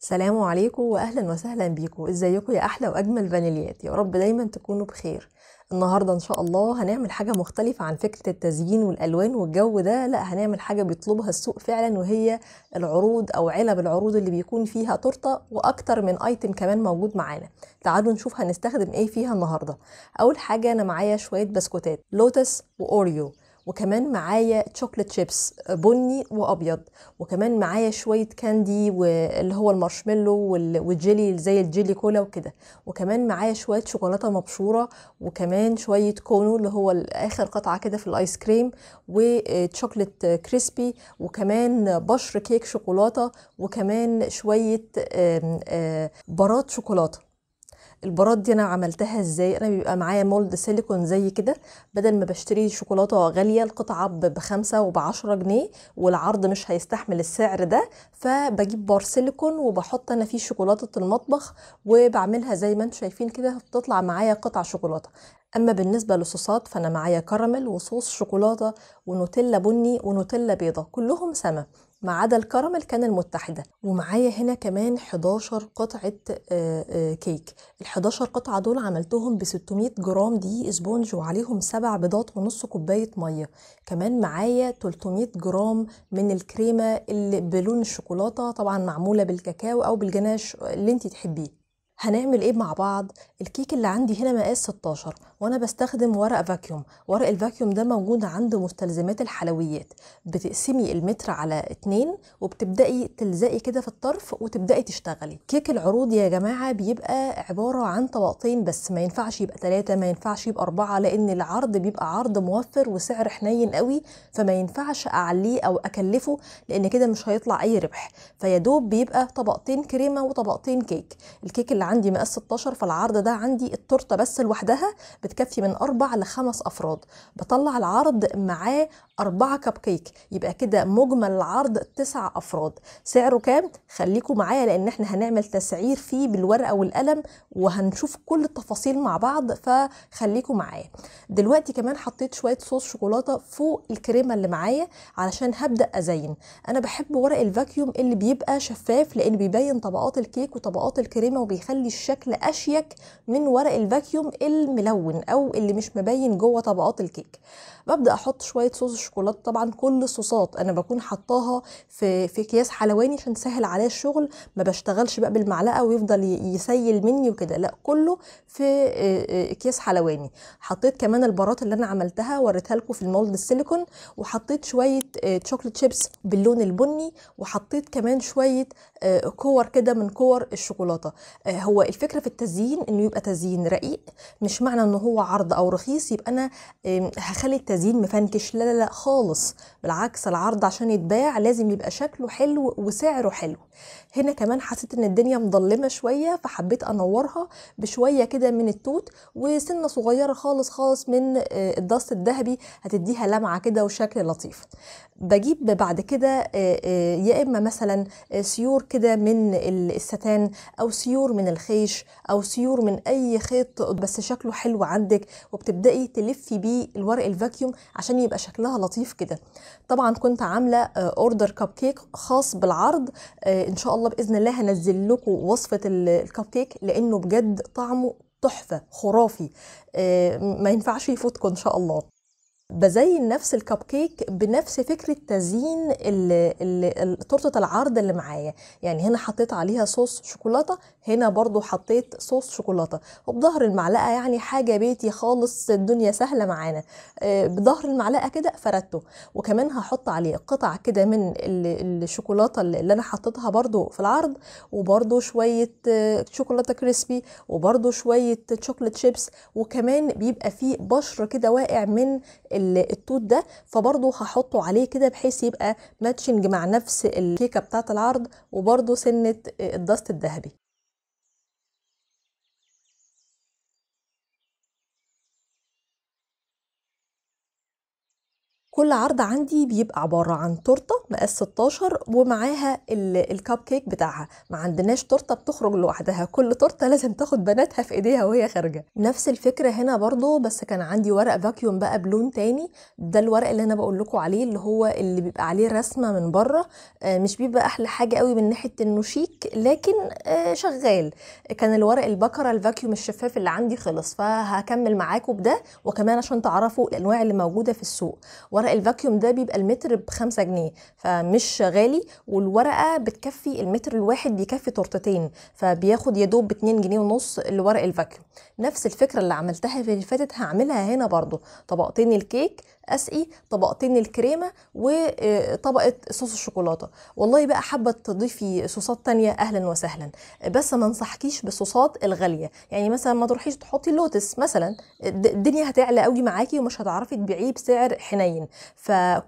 سلام عليكم واهلا وسهلا بيكم. ازيكم يا احلى واجمل فانيليات؟ يا رب دايما تكونوا بخير. النهارده ان شاء الله هنعمل حاجه مختلفه عن فكره التزيين والالوان والجو ده. لا، هنعمل حاجه بيطلبها السوق فعلا، وهي العروض او علب العروض اللي بيكون فيها تورته واكتر من ايتم كمان موجود معانا. تعالوا نشوف هنستخدم ايه فيها النهارده. اول حاجه انا معايا شويه بسكوتات لوتس واوريو، وكمان معايا تشوكلت شيبس بني وابيض، وكمان معايا شويه كاندي واللي هو المارشميلو والجيلي زي الجيلي كولا وكده، وكمان معايا شويه شوكولاته مبشوره، وكمان شويه كونو اللي هو اخر قطعه كده في الايس كريم، وتشوكلت كريسبي، وكمان بشر كيك شوكولاته، وكمان شويه براد شوكولاته. البارات دي انا عملتها ازاي؟ انا بيبقى معايا مولد سيليكون زي كده، بدل ما بشتري شوكولاته غاليه القطعه ب5 وب10 جنيه والعرض مش هيستحمل السعر ده، فبجيب بار سيليكون وبحط انا فيه شوكولاته المطبخ وبعملها زي ما انتم شايفين كده، بتطلع معايا قطع شوكولاته. اما بالنسبه للصوصات فانا معايا كراميل وصوص شوكولاته ونوتيلا بني ونوتيلا بيضه، كلهم سما ما عدا الكراميل كان المتحده. ومعايا هنا كمان 11 قطعه كيك. ال 11 قطعة دول عملتهم ب 600 جرام دقيق اسبونج وعليهم 7 بيضات ونص كوباية مية. كمان معايا 300 جرام من الكريمة اللي بلون الشوكولاتة، طبعا معمولة بالكاكاو او بالجناش اللي انتي تحبيه. هنعمل ايه مع بعض؟ الكيك اللي عندي هنا مقاس 16 وانا بستخدم ورق فاكيوم. ورق الفاكيوم ده موجود عند مستلزمات الحلويات. بتقسمي المتر على 2 وبتبدأي تلزقي كده في الطرف وتبدأي تشتغلي. كيك العروض يا جماعة بيبقى عبارة عن طبقتين بس، ما ينفعش يبقى 3، ما ينفعش يبقى 4، لان العرض بيبقى عرض موفر وسعر حنين قوي، فما ينفعش اعليه او اكلفه لان كده مش هيطلع اي ربح. فيدوب بيبقى طبقتين كريمة وطبقتين كيك. الكيك اللي عندي مقاس 16، فالعرض ده عندي التورته بس لوحدها بتكفي من 4 ل5 افراد. بطلع العرض معاه 4 كب كيك، يبقى كده مجمل العرض 9 افراد. سعره كام؟ خليكم معايا لان احنا هنعمل تسعير فيه بالورقه والقلم وهنشوف كل التفاصيل مع بعض، فخليكم معايا. دلوقتي كمان حطيت شويه صوص شوكولاته فوق الكريمه اللي معايا علشان هبدا ازين. انا بحب ورق الفاكيوم اللي بيبقى شفاف لان بيبين طبقات الكيك وطبقات الكريمه وبيخلي الشكل اشيك من ورق الفاكيوم الملون او اللي مش مبين جوه طبقات الكيك. ببدا احط شويه صوص الشوكولاته. طبعا كل الصوصات انا بكون حطاها في اكياس حلواني عشان سهل عليا الشغل، ما بشتغلش بقى بالمعلقه ويفضل يسيل مني وكده، لا كله في اكياس حلواني. حطيت كمان البارات اللي انا عملتها وريتها لكم في المولد السيليكون، وحطيت شويه تشوكلت شيبس باللون البني، وحطيت كمان شويه كور كده من كور الشوكولاته. هو الفكره في التزيين انه يبقى تزيين رقيق، مش معنى انه هو عرض او رخيص يبقى انا هخلي التزيين مفنكش، لا لا لا خالص. بالعكس، العرض عشان يتباع لازم يبقى شكله حلو وسعره حلو. هنا كمان حسيت ان الدنيا مظلمه شويه فحبيت انورها بشويه كده من التوت وسنه صغيره خالص خالص من الدست الذهبي، هتديها لمعه كده وشكل لطيف. بجيب بعد كده يا اما مثلا سيور كده من الستان، او سيور من الخيش، او سيور من اي خيط بس شكله حلو عندك، وبتبداي تلفي بيه الورق الفاكيوم عشان يبقى شكلها لطيف كده. طبعا كنت عامله اوردر كب كيك خاص بالعرض. ان شاء الله باذن الله هنزل لكم وصفه الكب كيك لانه بجد طعمه تحفه خرافي. ما ينفعش يفوتكم ان شاء الله. بزين نفس الكب كيك بنفس فكرة تزيين تورتة العرض اللي معايا. يعني هنا حطيت عليها صوص شوكولاتة، هنا برضو حطيت صوص شوكولاتة، وبظهر المعلقة يعني حاجة بيتي خالص، الدنيا سهلة معانا. بظهر المعلقة كده فردته. وكمان هحط عليه قطع كده من الشوكولاتة اللي انا حطيتها برضو في العرض، وبرضو شوية شوكولاتة كريسبي، وبرضو شوية شوكولات شيبس، وكمان بيبقى فيه بشر كده واقع من التوت ده، فبرضه هحطه عليه كده بحيث يبقى ماتشنج مع نفس الكيكه بتاعه العرض، وبرضه سنه الدست الذهبي. كل عرض عندي بيبقى عبارة عن تورتة مقاس 16 ومعاها الكب كيك بتاعها. ما عندناش تورتة بتخرج لوحدها، كل تورتة لازم تاخد بناتها في ايديها وهي خارجة. نفس الفكرة هنا برضو، بس كان عندي ورق فاكيوم بقى بلون تاني. ده الورق اللي انا بقول لكم عليه، اللي هو اللي بيبقى عليه رسمة من بره. مش بيبقى احلى حاجة قوي من ناحية انه شيك، لكن شغال. كان الورق البكرة الفاكيوم الشفاف اللي عندي خلص، فهكمل معاكم بده، وكمان عشان تعرفوا الانواع اللي موجودة في السوق. ورق الفاكيوم ده بيبقى المتر ب5 جنيه، فمش غالي، والورقة بتكفي المتر الواحد، بيكفي تورتتين، فبياخد يدوب ب2 جنيه ونص الورق الفاكيوم. نفس الفكرة اللي عملتها في اللي فاتت هعملها هنا برضو. طبقتين الكيك اسقي، طبقتين الكريمه، وطبقه صوص الشوكولاته. والله بقى حابه تضيفي صوصات تانية اهلا وسهلا، بس ما انصحكيش بالصوصات الغاليه. يعني مثلا ما تروحيش تحطي لوتس مثلا، الدنيا هتعلى قوي معاكي ومش هتعرفي تبيعيه بسعر حنين.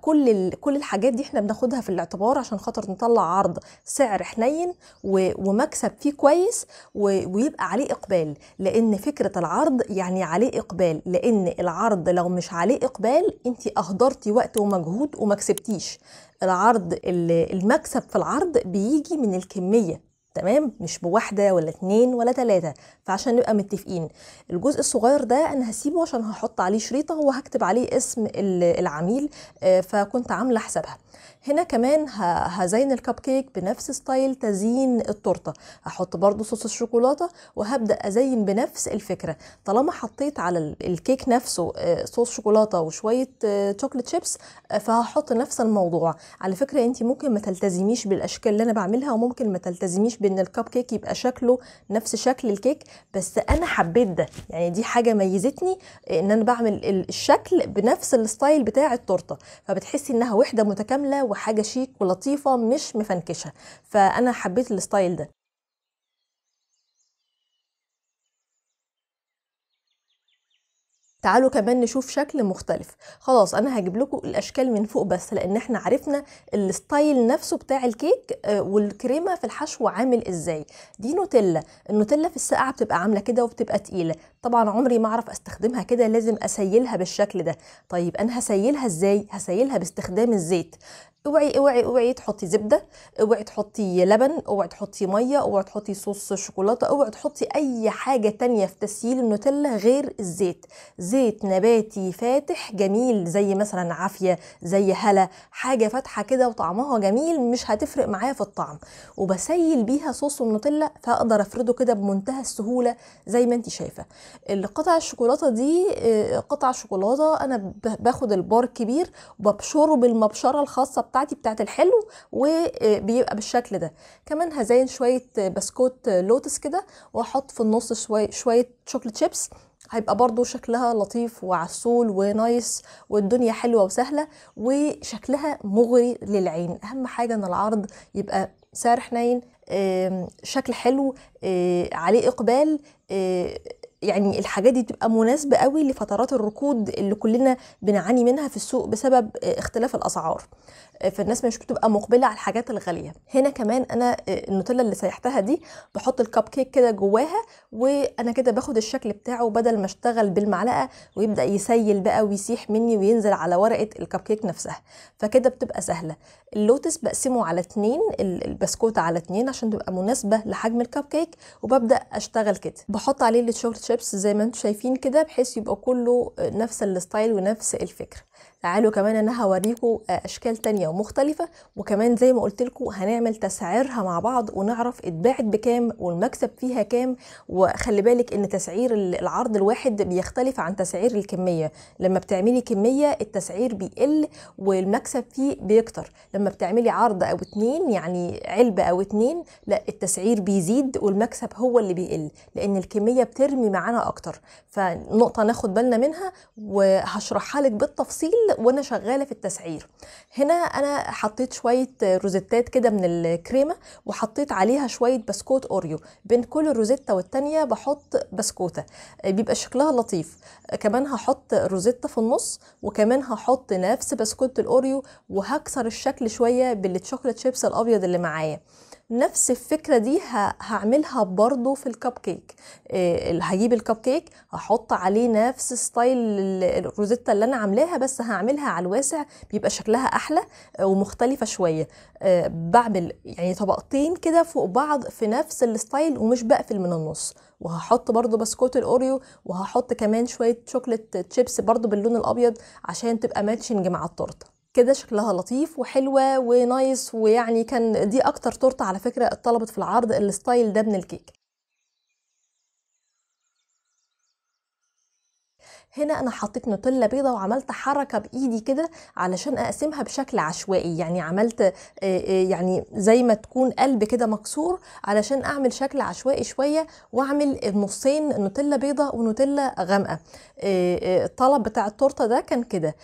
كل الحاجات دي احنا بناخدها في الاعتبار عشان خاطر نطلع عرض سعر حنين ومكسب فيه كويس، ويبقى عليه اقبال. لان فكره العرض يعني عليه اقبال، لان العرض لو مش عليه اقبال انت اهدرتي وقت ومجهود وما كسبتيش. العرض المكسب في العرض بيجي من الكمية، تمام؟ مش بواحدة ولا 2 ولا 3. فعشان نبقى متفقين، الجزء الصغير ده انا هسيبه عشان هحط عليه شريطة وهكتب عليه اسم العميل، فكنت عاملة حسابها. هنا كمان هزين الكب كيك بنفس ستايل تزيين التورته. هحط برضو صوص الشوكولاته وهبدا ازين بنفس الفكره. طالما حطيت على الكيك نفسه صوص شوكولاته وشويه شوكليت شيبس، فهحط نفس الموضوع. على فكره انت ممكن ما تلتزميش بالاشكال اللي انا بعملها، وممكن ما تلتزميش بان الكب كيك يبقى شكله نفس شكل الكيك، بس انا حبيت ده. يعني دي حاجه ميزتني، ان انا بعمل الشكل بنفس الستايل بتاع التورته، فبتحسي انها وحده متكامله وحاجه شيك ولطيفه مش مفنكشه. فانا حبيت الستايل ده. تعالوا كمان نشوف شكل مختلف. خلاص انا هجيب لكم الاشكال من فوق بس، لان احنا عرفنا الستايل نفسه بتاع الكيك، والكريمه في الحشو عامل ازاي. دي نوتيلا. النوتيلا في الساقعه بتبقى عامله كده وبتبقى تقيله، طبعا عمري ما اعرف استخدمها كده، لازم اسيلها بالشكل ده. طيب انا هسيلها ازاي؟ هسيلها باستخدام الزيت. اوعي اوعي اوعي تحطي زبده، اوعي تحطي لبن، اوعي تحطي ميه، اوعي تحطي صوص شوكولاته، اوعي تحطي اي حاجه تانية في تسييل النوتيلا غير الزيت. زيت نباتي فاتح جميل، زي مثلا عافية، زي هلا، حاجة فاتحة كده وطعمها جميل، مش هتفرق معايا في الطعم. وبسيل بيها صوص النوتيلا، فاقدر افرده كده بمنتهى السهولة زي ما انت شايفة. القطع الشوكولاتة دي قطع شوكولاتة، انا باخد البار الكبير وببشره بالمبشرة الخاصة بتاعتي بتاعت الحلو، وبيبقى بالشكل ده. كمان هزين شوية بسكوت لوتس كده، واحط في النص شوية شوكليت شيبس، هيبقى برضو شكلها لطيف وعسول ونايس، والدنيا حلوة وسهلة وشكلها مغري للعين. اهم حاجة ان العرض يبقى سعر حنين، شكل حلو، عليه اقبال، يعني الحاجات دي تبقى مناسبة قوي لفترات الركود اللي كلنا بنعاني منها في السوق بسبب اختلاف الاسعار. فالناس مش بتبقى مقبله على الحاجات الغاليه. هنا كمان انا النوتيلا اللي سيحتها دي بحط الكب كيك كده جواها، وانا كده باخد الشكل بتاعه بدل ما اشتغل بالمعلقه ويبدا يسيل بقى ويسيح مني وينزل على ورقه الكب كيك نفسها. فكده بتبقى سهله. اللوتس بقسمه على 2، البسكوت على 2 عشان تبقى مناسبه لحجم الكب كيك، وببدا اشتغل كده. بحط عليه الشوكليت شيبس زي ما انتم شايفين كده، بحيث يبقى كله نفس الستايل ونفس الفكره. تعالوا كمان انا هوريكم اشكال تانية ومختلفة، وكمان زي ما قلت لكم هنعمل تسعيرها مع بعض ونعرف اتباعت بكام والمكسب فيها كام. وخلي بالك ان تسعير العرض الواحد بيختلف عن تسعير الكمية. لما بتعملي كمية التسعير بيقل والمكسب فيه بيكتر. لما بتعملي عرض او 2، يعني علبة او 2، لا التسعير بيزيد والمكسب هو اللي بيقل، لان الكمية بترمي معانا اكتر. فنقطة ناخد بالنا منها وهشرحها لك بالتفصيل وانا شغاله في التسعير. هنا انا حطيت شويه روزيتات كده من الكريمه، وحطيت عليها شويه بسكوت اوريو. بين كل روزيتا والتانيه بحط بسكوته، بيبقى شكلها لطيف. كمان هحط روزيتا في النص، وكمان هحط نفس بسكوت الاوريو، وهكسر الشكل شويه بالشوكولات شيبس الابيض اللي معايا. نفس الفكرة دي هعملها برضو في الكب كيك. هجيب الكب كيك هحط عليه نفس ستايل الروزيتا اللي انا عاملاها، بس هعملها على الواسع بيبقى شكلها احلى ومختلفة شوية. بعمل يعني طبقتين كده فوق بعض في نفس الستايل ومش بقفل من النص، وهحط برضو بسكوت الاوريو، وهحط كمان شوية شوكولات تشيبس برضو باللون الابيض عشان تبقى ماتشنج مع التورته. كده شكلها لطيف وحلوة ونايس، ويعني كان دي اكتر تورته على فكرة اتطلبت في العرض الستايل ده من الكيك. هنا انا حطيت نوتيلا بيضه وعملت حركه بايدي كده علشان اقسمها بشكل عشوائي، يعني عملت يعني زي ما تكون قلب كده مكسور علشان اعمل شكل عشوائي شويه، واعمل النصين نوتيلا بيضه ونوتيلا غامقه. الطلب بتاع التورته ده كان كده.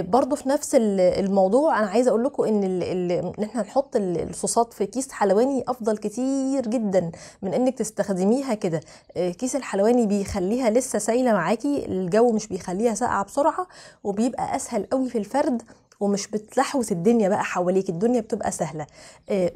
برضو في نفس الموضوع انا عايزه اقول لكم ان احنا نحط الصوصات في كيس حلواني افضل كتير جدا من انك تستخدميها كده. كيس الحلواني بيخليها لسه سايله معاكي، الجو مش بيخليها ساقعه بسرعه، وبيبقى اسهل قوي في الفرد، ومش بتلحوس الدنيا بقى حواليك، الدنيا بتبقى سهله.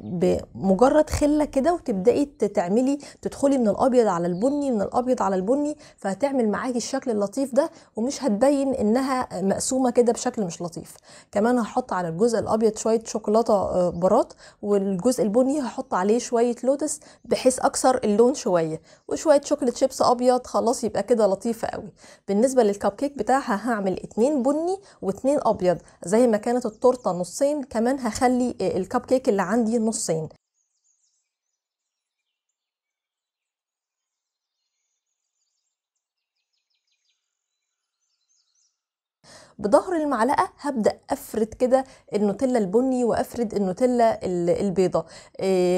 بمجرد خله كده وتبداي تعملي، تدخلي من الابيض على البني، من الابيض على البني، فهتعمل معاكي الشكل اللطيف ده، ومش هتبين انها مقسومه كده بشكل مش لطيف. كمان هحط على الجزء الابيض شويه شوكولاته برات، والجزء البني هحط عليه شويه لوتس بحيث اكسر اللون شويه، وشويه شوكولاته شيبس ابيض. خلاص يبقى كده لطيفه قوي. بالنسبه للكب كيك بتاعها هعمل 2 بني و2 ابيض، زي ما كانت التورته نصين كمان هخلي الكب كيك اللي عندي نصين. بظهر المعلقه هبدا افرد كده النوتيلا البني وافرد النوتيلا البيضه.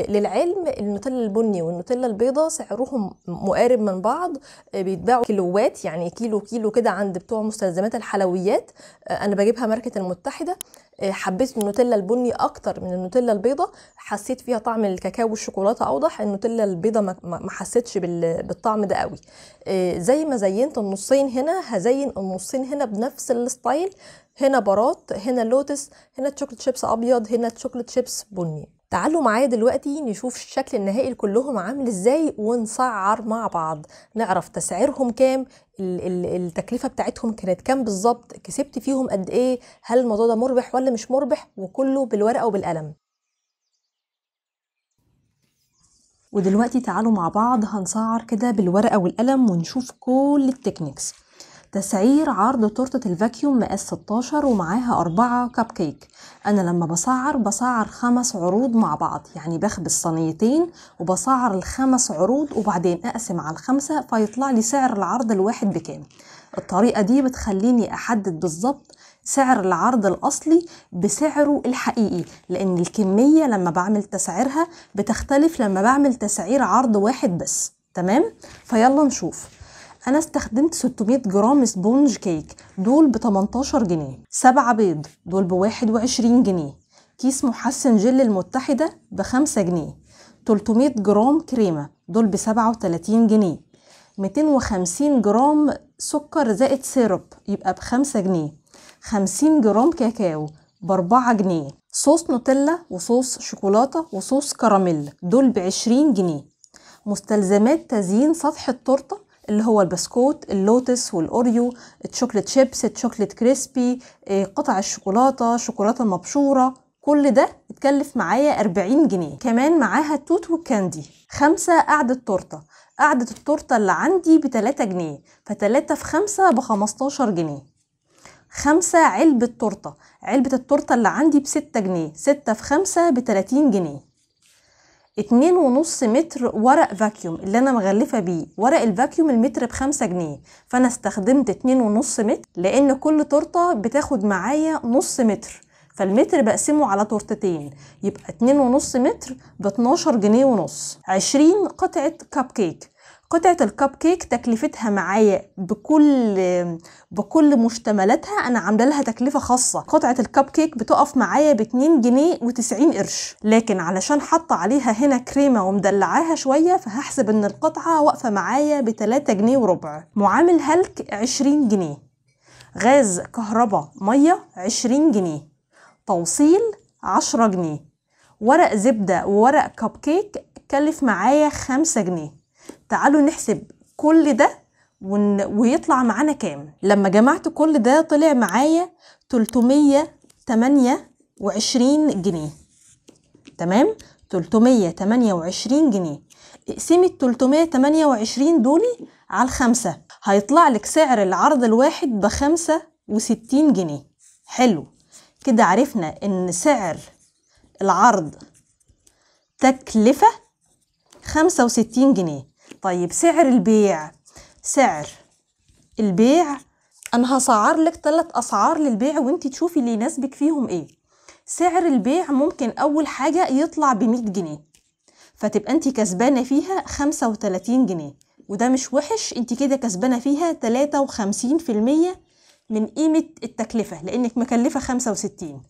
للعلم النوتيلا البني والنوتيلا البيضه سعرهم مقارب من بعض، بيتباعوا كيلوات، يعني كيلو كده عند بتوع مستلزمات الحلويات. انا بجيبها ماركه المتحده. حبيت النوتيلا البني اكتر من النوتيلا البيضه، حسيت فيها طعم الكاكاو والشوكولاته اوضح. النوتيلا البيضه ما حسيتش بالطعم ده قوي. زي ما زينت النصين هنا هزين النصين هنا بنفس الستايل. هنا برات، هنا لوتس، هنا تشوكلت شيبس ابيض، هنا تشوكلت شيبس بني. تعالوا معايا دلوقتي نشوف الشكل النهائي كلهم عامل ازاي، ونسعر مع بعض نعرف تسعيرهم كام، التكلفة بتاعتهم كانت كام بالظبط، كسبت فيهم قد ايه، هل الموضوع ده مربح ولا مش مربح، وكله بالورقة وبالقلم. ودلوقتي تعالوا مع بعض هنسعر كده بالورقة والقلم ونشوف كل التكنيكس. تسعير عرض تورتة الفاكيوم مقاس 16 ومعاها 4 كب كيك. انا لما بسعر 5 عروض مع بعض، يعني بخبز صينيتين وبسعر ال5 عروض وبعدين اقسم على ال5 فيطلع لي سعر العرض الواحد بكام. الطريقة دي بتخليني احدد بالظبط سعر العرض الأصلي بسعره الحقيقي، لأن الكمية لما بعمل تسعيرها بتختلف لما بعمل تسعير عرض واحد بس. تمام؟ فيلا نشوف. أنا استخدمت 600 جرام سبونج كيك، دول ب18 جنيه. 7 بيض، دول ب21 جنيه. كيس محسن جل المتحدة ب5 جنيه. 300 جرام كريمة، دول ب37 جنيه. 250 جرام سكر زائد سيرب يبقى ب5 جنيه. 50 جرام كاكاو ب4 جنيه. صوص نوتيلا وصوص شوكولاتة وصوص كراميل دول ب20 جنيه. مستلزمات تزيين سطح التورتة اللي هو البسكوت، اللوتس والأوريو، الشوكليت شيبس، الشوكليت كريسبي، قطع الشوكولاتة، شوكولاتة مبشورة، كل ده اتكلف معايا 40 جنيه. كمان معاها توت والكاندي. 5 قعدة تورتة. قعدة التورتة اللي عندي ب3 جنيه، ف3 في 5 ب15 جنيه. 5 علبة تورتة. علبة التورتة اللي عندي ب6 جنيه، 6 في 5 ب30 جنيه. 2.5 متر ورق فاكيوم اللي انا مغلفة بيه. ورق الفاكيوم المتر ب5 جنيه، فانا استخدمت 2.5 متر لان كل تورتة بتاخد معايا نص متر، فالمتر بقسمه على تورتتين، يبقى 2.5 متر ب12 جنيه ونص. 20 قطعة كب كيك. قطعة الكب كيك تكلفتها معايا بكل مشتملاتها انا عامله لها تكلفة خاصة. قطعة الكب كيك بتقف معايا ب2 جنيه و90 قرش، لكن علشان حط عليها هنا كريمة ومدلعاها شوية فهحسب ان القطعة واقفة معايا ب3 جنيه وربع. معامل هلك 20 جنيه. غاز كهرباء مية 20 جنيه. توصيل 10 جنيه. ورق زبدة وورق كب كيك كلف معايا 5 جنيه. تعالوا نحسب كل ده ويطلع معانا كام. لما جمعت كل ده طلع معايا 328 جنيه. تمام، 328 جنيه. اقسمي ال 328 دولي على 5، هيطلع لك سعر العرض الواحد ب65 جنيه. حلو كده، عرفنا ان سعر العرض تكلفة 65 جنيه. طيب سعر البيع، سعر البيع انا هسعر لك 3 اسعار للبيع وانتي تشوفي اللي يناسبك فيهم ايه. سعر البيع ممكن اول حاجة يطلع ب100 جنيه، فتبقى انتي كسبانة فيها 35 جنيه، وده مش وحش، انتي كده كسبانة فيها 53% من قيمة التكلفة لانك مكلفة 65.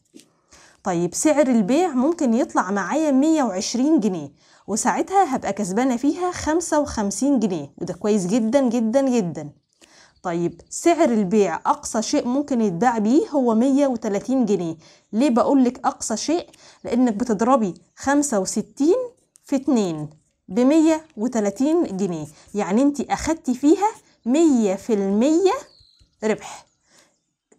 طيب سعر البيع ممكن يطلع معايا 120 جنيه، وساعتها هبقى كسبانة فيها 55 جنيه، وده كويس جدا جدا جدا. طيب سعر البيع أقصى شيء ممكن يتباع بيه هو 130 جنيه. ليه بقولك أقصى شيء؟ لأنك بتضربي 65 في 2 ب130 جنيه، يعني انتي أخدتي فيها 100% ربح.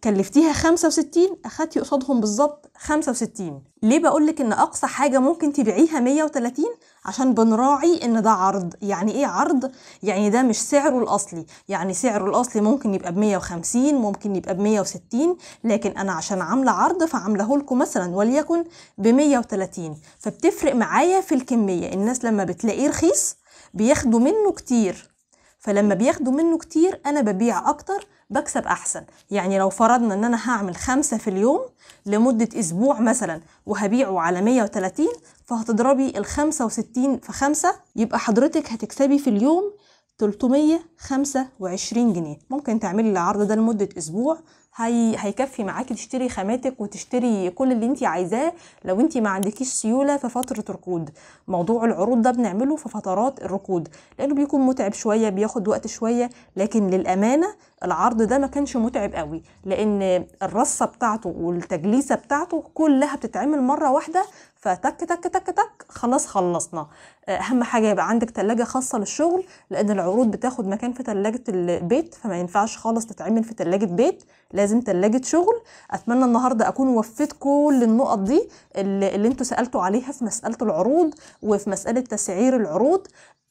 كلفتيها 65، أخدتي قصادهم بالظبط 65. ليه بقولك إن أقصى حاجة ممكن تبيعيها 130؟ عشان بنراعي إن ده عرض. يعني إيه عرض؟ يعني ده مش سعره الأصلي، يعني سعره الأصلي ممكن يبقى ب150، ممكن يبقى ب160، لكن أنا عشان عاملة عرض فعامله لكم مثلا وليكن ب130، فبتفرق معايا في الكمية. الناس لما بتلاقيه رخيص بياخدوا منه كتير، فلما بياخدوا منه كتير أنا ببيع أكتر، بكسب أحسن. يعني لو فرضنا إن أنا هعمل 5 في اليوم لمدة أسبوع مثلا وهبيعه على 130، فهتضربي 65 في 5، يبقى حضرتك هتكسبي في اليوم 325 جنيه. ممكن تعملي العرض ده لمدة أسبوع، هيكفي معاكي تشتري خاماتك وتشتري كل اللي انتي عايزاه لو انتي ما عندكيش سيولة في فترة ركود. موضوع العروض ده بنعمله في فترات الركود لانه بيكون متعب شوية، بياخد وقت شوية، لكن للأمانة العرض ده ما كانش متعب قوي، لان الرصة بتاعته والتجليسة بتاعته كلها بتتعمل مرة واحدة، فتك تك تك تك خلاص خلصنا. اهم حاجة يبقى عندك تلاجة خاصة للشغل، لان العروض بتاخد مكان في تلاجة البيت، فما ينفعش خالص تتعمل في تلاجة بيت، لازم تلاجة شغل. اتمنى النهاردة اكون وفيت كل النقط دي اللي انتوا سألتوا عليها في مسألة العروض وفي مسألة تسعير العروض.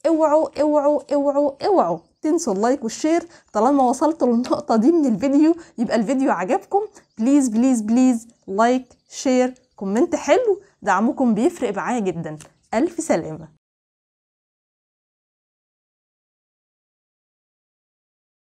اوعوا اوعوا اوعوا اوعوا تنسوا اللايك والشير. طالما وصلتوا للنقطة دي من الفيديو يبقى الفيديو عجبكم. بليز بليز بليز لايك شير كومنت حلو، دعمكم بيفرق معايا جدا. ألف سلامة.